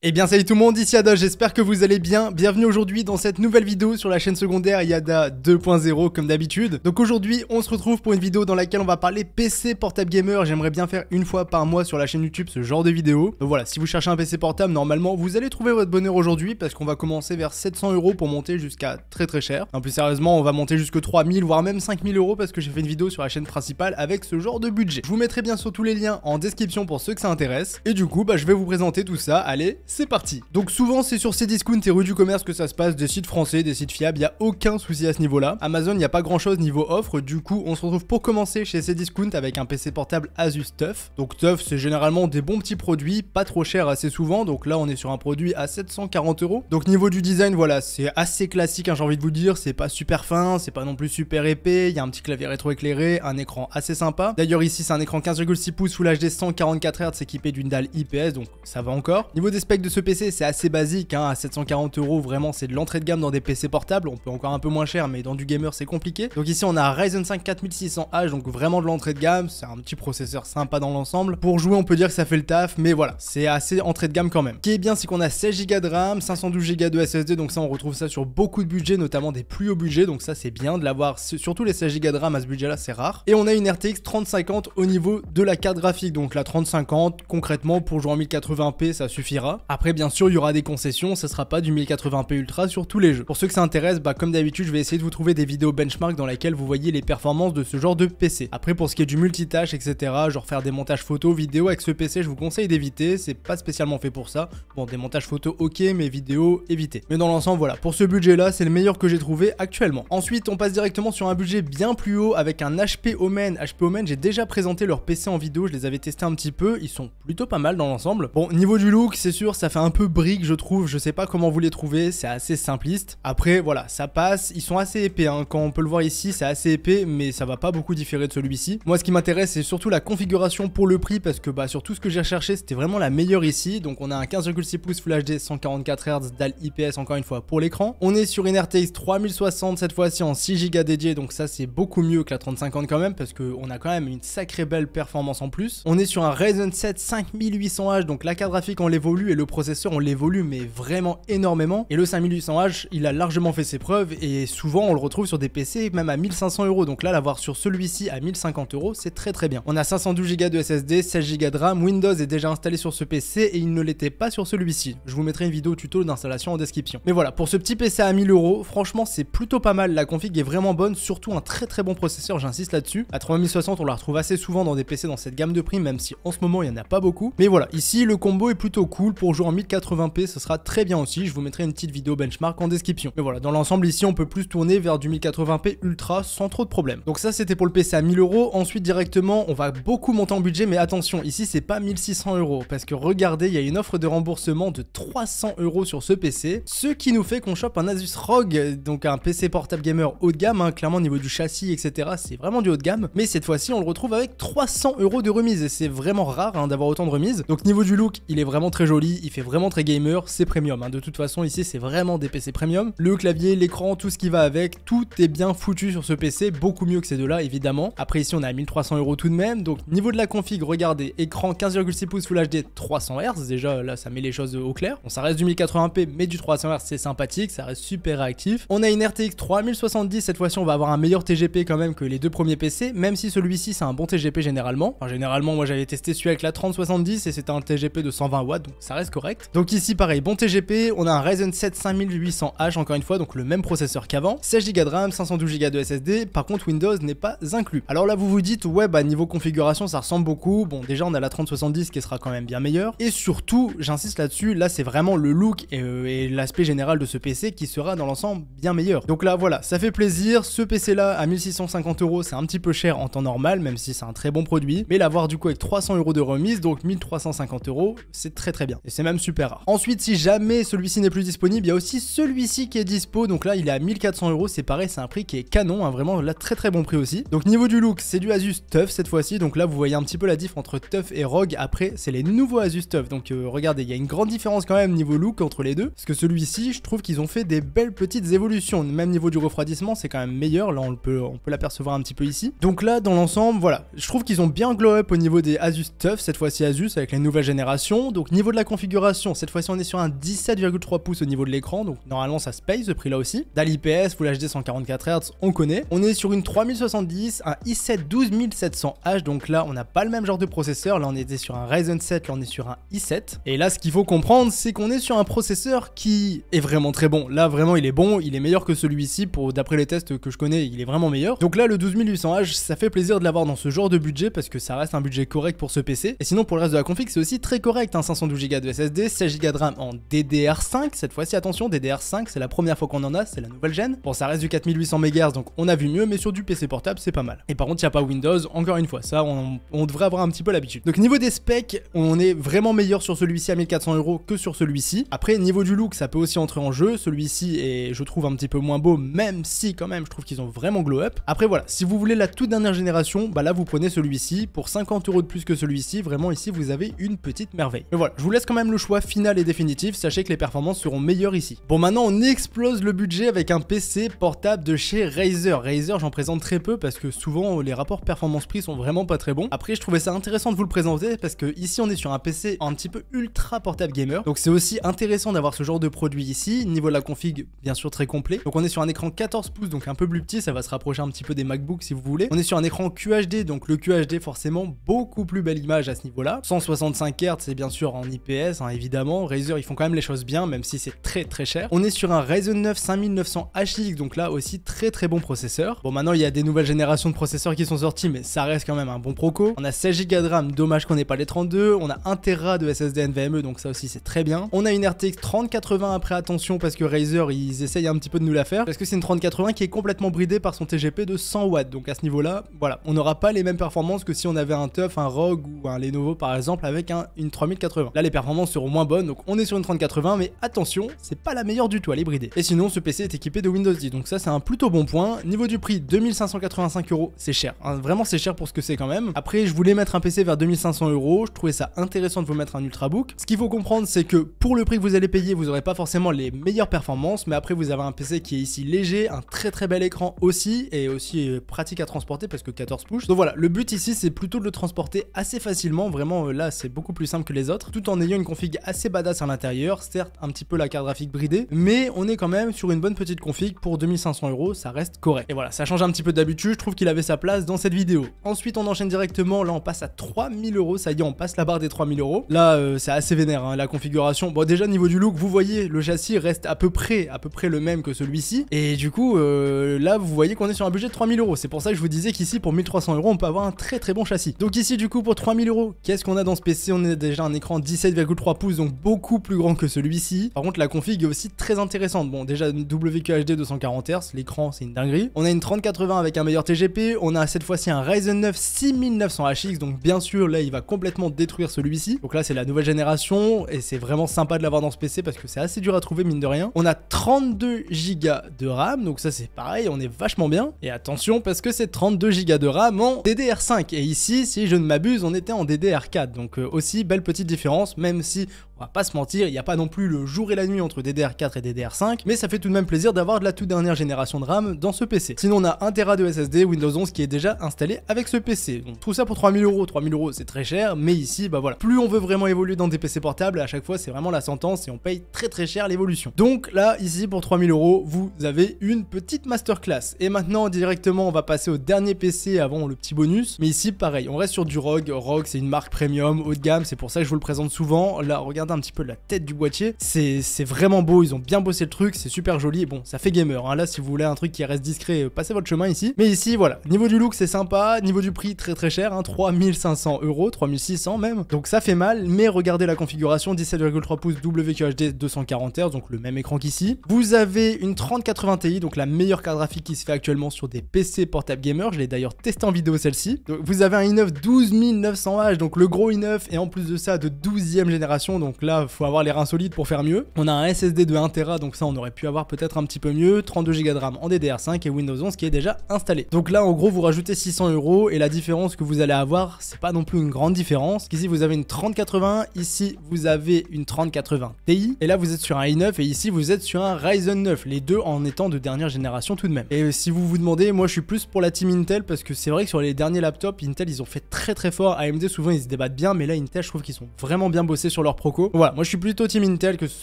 Eh bien salut tout le monde, ici Yada, j'espère que vous allez bien. Bienvenue aujourd'hui dans cette nouvelle vidéo sur la chaîne secondaire Yada 2.0 comme d'habitude. Donc aujourd'hui on se retrouve pour une vidéo dans laquelle on va parler PC portable gamer. J'aimerais bien faire une fois par mois sur la chaîne YouTube ce genre de vidéo. Donc voilà, si vous cherchez un PC portable, normalement vous allez trouver votre bonheur aujourd'hui parce qu'on va commencer vers 700 € pour monter jusqu'à très cher. En plus sérieusement on va monter jusque 3000 voire même 5000 € parce que j'ai fait une vidéo sur la chaîne principale avec ce genre de budget. Je vous mettrai bien sûr tous les liens en description pour ceux que ça intéresse. Et du coup je vais vous présenter tout ça, allez c'est parti. Donc souvent c'est sur Cdiscount et rue du commerce que ça se passe, des sites français, des sites fiables, il n'y a aucun souci à ce niveau là. Amazon il n'y a pas grand chose niveau offre, du coup on se retrouve pour commencer chez Cdiscount avec un PC portable Asus TUF. Donc TUF c'est généralement des bons petits produits, pas trop cher assez souvent, donc là on est sur un produit à 740 €. Donc niveau du design voilà c'est assez classique hein, j'ai envie de vous dire, c'est pas super fin, c'est pas non plus super épais, il y a un petit clavier rétro-éclairé, un écran assez sympa. D'ailleurs ici c'est un écran 15,6 pouces Full HD 144 Hz équipé d'une dalle IPS donc ça va encore. Niveau des specs de ce PC c'est assez basique hein, à 740 € vraiment c'est de l'entrée de gamme dans des PC portables, on peut encore un peu moins cher mais dans du gamer c'est compliqué. Donc ici on a un Ryzen 5 4600H donc vraiment de l'entrée de gamme, c'est un petit processeur sympa dans l'ensemble. Pour jouer on peut dire que ça fait le taf mais voilà c'est assez entrée de gamme quand même. Ce qui est bien c'est qu'on a 16 Go de RAM, 512 Go de SSD donc ça on retrouve ça sur beaucoup de budgets notamment des plus hauts budgets donc ça c'est bien de l'avoir, surtout les 16 Go de RAM à ce budget là c'est rare. Et on a une RTX 3050 au niveau de la carte graphique donc la 3050 concrètement pour jouer en 1080p ça suffira. Après bien sûr il y aura des concessions, ça sera pas du 1080p ultra sur tous les jeux. Pour ceux que ça intéresse, comme d'habitude je vais essayer de vous trouver des vidéos benchmark dans lesquelles vous voyez les performances de ce genre de PC. Après pour ce qui est du multitâche etc, genre faire des montages photos, vidéos avec ce PC je vous conseille d'éviter, c'est pas spécialement fait pour ça. Bon des montages photos ok mais vidéos évitez. Mais dans l'ensemble voilà, pour ce budget là c'est le meilleur que j'ai trouvé actuellement. Ensuite on passe directement sur un budget bien plus haut avec un HP Omen. HP Omen j'ai déjà présenté leur PC en vidéo, je les avais testés un petit peu, ils sont plutôt pas mal dans l'ensemble. Bon niveau du look c'est sûr ça fait un peu brique je trouve, je sais pas comment vous les trouvez, c'est assez simpliste. Après voilà ça passe, ils sont assez épais hein. Quand on peut le voir ici c'est assez épais mais ça va pas beaucoup différer de celui-ci. Moi ce qui m'intéresse c'est surtout la configuration pour le prix parce que sur tout ce que j'ai recherché c'était vraiment la meilleure ici. Donc on a un 15,6 pouces Full HD 144 Hz dalle IPS encore une fois pour l'écran. On est sur une RTX 3060 cette fois-ci en 6 Go dédié donc ça c'est beaucoup mieux que la 3050 quand même parce qu'on a quand même une sacrée belle performance en plus. On est sur un Ryzen 7 5800H donc la carte graphique on l'évolue et le processeur on l'évolue mais vraiment énormément et le 5800H il a largement fait ses preuves et souvent on le retrouve sur des PC même à 1500 € donc là l'avoir sur celui-ci à 1050 € c'est très bien. On a 512 Go de SSD, 16 Go de RAM, Windows est déjà installé sur ce PC et il ne l'était pas sur celui-ci. Je vous mettrai une vidéo tuto d'installation en description. Mais voilà pour ce petit PC à 1000 € franchement c'est plutôt pas mal, la config est vraiment bonne, surtout un très bon processeur, j'insiste là-dessus. La 3060 on la retrouve assez souvent dans des PC dans cette gamme de prix même si en ce moment il n'y en a pas beaucoup. Mais voilà ici le combo est plutôt cool pour jouer en 1080p, ce sera très bien aussi, je vous mettrai une petite vidéo benchmark en description. Mais voilà, dans l'ensemble ici on peut plus tourner vers du 1080p ultra sans trop de problème. Donc ça c'était pour le PC à 1000 €. Ensuite directement on va beaucoup monter en budget mais attention ici c'est pas 1600 € parce que regardez il y a une offre de remboursement de 300 € sur ce PC, ce qui nous fait qu'on chope un Asus ROG, donc un PC portable gamer haut de gamme hein, clairement au niveau du châssis etc c'est vraiment du haut de gamme, mais cette fois-ci on le retrouve avec 300 € de remise et c'est vraiment rare hein, d'avoir autant de remise. Donc niveau du look il est vraiment très joli, il fait vraiment très gamer, c'est premium hein. De toute façon ici c'est vraiment des PC premium, le clavier, l'écran, tout ce qui va avec, tout est bien foutu sur ce PC, beaucoup mieux que ces deux là évidemment. Après ici on a 1300 € tout de même. Donc niveau de la config regardez, écran 15,6 pouces Full HD 300 Hz, déjà là ça met les choses au clair. Bon ça reste du 1080p mais du 300 Hz c'est sympathique, ça reste super réactif. On a une RTX 3070, cette fois-ci on va avoir un meilleur TGP quand même que les deux premiers PC, même si celui-ci c'est un bon TGP généralement. Enfin généralement moi j'avais testé celui avec la 3070 et c'était un TGP de 120 watts donc ça reste correct. Donc ici pareil bon TGP, on a un Ryzen 7 5800H encore une fois donc le même processeur qu'avant, 16 Go de RAM, 512 Go de SSD, par contre Windows n'est pas inclus. Alors là vous vous dites ouais niveau configuration ça ressemble beaucoup, bon déjà on a la 3070 qui sera quand même bien meilleure et surtout j'insiste là-dessus, là c'est vraiment le look et l'aspect général de ce PC qui sera dans l'ensemble bien meilleur. Donc là voilà ça fait plaisir, ce PC là à 1650 € c'est un petit peu cher en temps normal même si c'est un très bon produit, mais l'avoir du coup avec 300 € de remise donc 1350 € c'est très bien et c'est même super rare. Ensuite si jamais celui-ci n'est plus disponible il y a aussi celui-ci qui est dispo donc là il est à 1400 €, c'est pareil c'est un prix qui est canon hein, vraiment là très bon prix aussi. Donc niveau du look c'est du Asus TUF cette fois-ci donc là vous voyez un petit peu la diff entre TUF et ROG. Après c'est les nouveaux Asus TUF donc regardez il y a une grande différence quand même niveau look entre les deux parce que celui-ci je trouve qu'ils ont fait des belles petites évolutions, même niveau du refroidissement c'est quand même meilleur, là on peut l'apercevoir un petit peu ici. Donc là dans l'ensemble voilà je trouve qu'ils ont bien glow up au niveau des Asus TUF cette fois-ci Asus avec les nouvelles générations. Donc niveau de la configuration configuration, cette fois-ci on est sur un 17,3 pouces au niveau de l'écran, donc normalement ça se paye ce prix là aussi. Dalle IPS, Full HD 144 Hz, on connaît. On est sur une 3070, un i7 12700H, donc là on n'a pas le même genre de processeur, là on était sur un Ryzen 7, là on est sur un i7. Et là ce qu'il faut comprendre, c'est qu'on est sur un processeur qui est vraiment très bon. Là vraiment il est bon, il est meilleur que celui-ci, d'après les tests que je connais, il est vraiment meilleur. Donc là le 12800H, ça fait plaisir de l'avoir dans ce genre de budget parce que ça reste un budget correct pour ce PC. Et sinon pour le reste de la config, c'est aussi très correct, hein, 512 Go de SSD, 16 Go de RAM en DDR5, cette fois-ci attention, DDR5, c'est la première fois qu'on en a, c'est la nouvelle gêne. Bon, ça reste du 4800 MHz, donc on a vu mieux, mais sur du PC portable, c'est pas mal. Et par contre, il n'y a pas Windows, encore une fois, ça, on devrait avoir un petit peu l'habitude. Donc niveau des specs, on est vraiment meilleur sur celui-ci à 1400 € que sur celui-ci. Après, niveau du look, ça peut aussi entrer en jeu, celui-ci est, je trouve, un petit peu moins beau, même si quand même, je trouve qu'ils ont vraiment glow up. Après voilà, si vous voulez la toute dernière génération, bah là, vous prenez celui-ci, pour 50 € de plus que celui-ci, vraiment ici, vous avez une petite merveille. Mais voilà, je vous laisse quand même le choix final et définitif, sachez que les performances seront meilleures ici. Bon, maintenant, on explose le budget avec un PC portable de chez Razer. Razer, j'en présente très peu parce que souvent les rapports performance-prix sont vraiment pas très bons. Après, je trouvais ça intéressant de vous le présenter parce que ici on est sur un PC un petit peu ultra portable gamer. Donc c'est aussi intéressant d'avoir ce genre de produit ici. Niveau de la config, bien sûr très complet. Donc on est sur un écran 14 pouces, donc un peu plus petit, ça va se rapprocher un petit peu des MacBooks si vous voulez. On est sur un écran QHD, donc le QHD forcément beaucoup plus belle image à ce niveau-là. 165 Hz, c'est bien sûr en IPS, hein, évidemment. Razer, ils font quand même les choses bien, même si c'est très cher. On est sur un Ryzen 9 5900 HX, donc là aussi très bon processeur. Bon, maintenant il y a des nouvelles générations de processeurs qui sont sortis, mais ça reste quand même un bon proco. On a 16 Go de RAM, dommage qu'on n'ait pas les 32. On a 1 Tera de SSD NVMe, donc ça aussi c'est très bien. On a une RTX 3080, après attention parce que Razer ils essayent un petit peu de nous la faire, parce que c'est une 3080 qui est complètement bridée par son TGP de 100 watts. Donc à ce niveau-là, voilà, on n'aura pas les mêmes performances que si on avait un TUF, un ROG ou un Lenovo par exemple avec une 3080. Là les performances seront moins bonnes, donc on est sur une 3080, mais attention, c'est pas la meilleure du tout, elle est bridée. Et sinon ce PC est équipé de Windows 10, donc ça c'est un plutôt bon point. Niveau du prix, 2585 €, c'est cher, hein, vraiment c'est cher pour ce que c'est quand même. Après je voulais mettre un PC vers 2500 €, je trouvais ça intéressant de vous mettre un Ultrabook. Ce qu'il faut comprendre, c'est que pour le prix que vous allez payer, vous n'aurez pas forcément les meilleures performances, mais après vous avez un PC qui est ici léger, un très bel écran aussi, et aussi pratique à transporter parce que 14 pouces. Donc voilà, le but ici c'est plutôt de le transporter assez facilement, vraiment là c'est beaucoup plus simple que les autres, tout en ayant une config assez badass à l'intérieur, certes un petit peu la carte graphique bridée, mais on est quand même sur une bonne petite config pour 2500 €, ça reste correct. Et voilà, ça change un petit peu d'habitude, je trouve qu'il avait sa place dans cette vidéo. Ensuite on enchaîne directement, là on passe à 3000 €, ça y est on passe la barre des 3000 €. Là c'est assez vénère, hein, la configuration. Bon déjà niveau du look, vous voyez le châssis reste à peu près le même que celui-ci, et du coup là vous voyez qu'on est sur un budget de 3000 €. C'est pour ça que je vous disais qu'ici pour 1300 € on peut avoir un très bon châssis. Donc ici du coup pour 3000 €, qu'est-ce qu'on a dans ce PC? On a déjà un écran 17,3 pouces, donc beaucoup plus grand que celui-ci. Par contre la config est aussi très intéressante. Bon déjà WQHD 240 Hz, l'écran c'est une dinguerie. On a une 3080 avec un meilleur TGP, on a cette fois-ci un Ryzen 9 6900 HX, donc bien sûr là il va complètement détruire celui-ci. Donc là c'est la nouvelle génération et c'est vraiment sympa de l'avoir dans ce PC parce que c'est assez dur à trouver mine de rien. On a 32 Go de RAM, donc ça c'est pareil, on est vachement bien. Et attention parce que c'est 32 Go de RAM en DDR5 et ici si je ne m'abuse on était en DDR4, donc aussi belle petite différence, même si on va pas se mentir, il n'y a pas non plus le jour et la nuit entre DDR4 et DDR5, mais ça fait tout de même plaisir d'avoir de la toute dernière génération de RAM dans ce PC. Sinon on a 1 Tera de SSD, Windows 11 qui est déjà installé avec ce PC. Donc tout ça pour 3000 €. 3000 € c'est très cher, mais ici bah voilà, plus on veut vraiment évoluer dans des PC portables, à chaque fois c'est vraiment la sentence et on paye très cher l'évolution. Donc là ici pour 3000 €, vous avez une petite masterclass. Et maintenant directement on va passer au dernier PC avant le petit bonus, mais ici pareil, on reste sur du ROG. ROG c'est une marque premium haut de gamme, c'est pour ça que je vous le présente souvent. Là regardez un petit peu la tête du boîtier, c'est vraiment beau, ils ont bien bossé le truc, c'est super joli. Et bon ça fait gamer, hein. Là si vous voulez un truc qui reste discret, passez votre chemin ici. Mais ici voilà, niveau du look c'est sympa, niveau du prix très cher, hein, 3500 €, 3600 même, donc ça fait mal. Mais regardez la configuration, 17,3 pouces WQHD 240 Hz, donc le même écran qu'ici. Vous avez une 3080 Ti, donc la meilleure carte graphique qui se fait actuellement sur des PC portable gamer, je l'ai d'ailleurs testé en vidéo celle-ci. Vous avez un i9 12900H, donc le gros i9, et en plus de ça de 12e génération, donc là faut avoir les reins solides pour faire mieux. On a un SSD de 1 Tera, donc ça on aurait pu avoir peut-être un petit peu mieux, 32 Go de RAM en DDR5 et Windows 11 qui est déjà installé. Donc là en gros vous rajoutez 600 € et la différence que vous allez avoir, c'est pas non plus une grande différence. Ici vous avez une 3080, ici vous avez une 3080 Ti, et là vous êtes sur un i9 et ici vous êtes sur un Ryzen 9, les deux en étant de dernière génération tout de même. Et si vous vous demandez, moi je suis plus pour la team Intel parce que c'est vrai que sur les derniers laptops, Intel ils ont fait très fort. AMD souvent ils se débattent bien, mais là Intel je trouve qu'ils sont vraiment bien bossés sur leur proco. déco. Voilà, moi je suis plutôt team Intel, que ce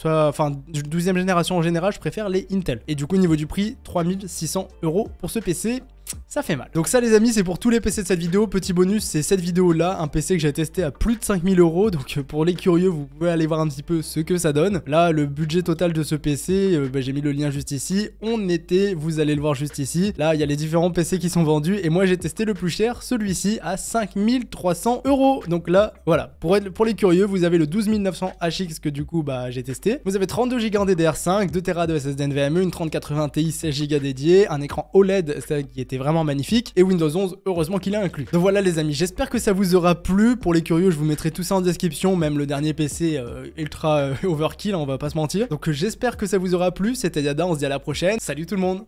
soit, enfin, 12e génération en général, je préfère les Intel. Et du coup, au niveau du prix, 3600 € pour ce PC. Ça fait mal. Donc ça les amis, c'est pour tous les PC de cette vidéo. Petit bonus, c'est cette vidéo là, un PC que j'ai testé à plus de 5000 €. Donc pour les curieux, vous pouvez aller voir un petit peu ce que ça donne. Là, le budget total de ce PC, j'ai mis le lien juste ici. On était, vous allez le voir juste ici. Là, il y a les différents PC qui sont vendus. Et moi, j'ai testé le plus cher, celui-ci, à 5300 €. Donc là, voilà. Pour les curieux, vous avez le 12900 HX que du coup, j'ai testé. Vous avez 32 Go en DDR5, 2 Tera de SSD NVMe, une 3080 Ti 16 Go dédiée, un écran OLED, ça qui était vraiment magnifique, et Windows 11 heureusement qu'il est inclus. Donc voilà les amis, j'espère que ça vous aura plu. Pour les curieux, je vous mettrai tout ça en description, même le dernier PC ultra overkill, on va pas se mentir. Donc j'espère que ça vous aura plu. C'était Yada, on se dit à la prochaine. Salut tout le monde.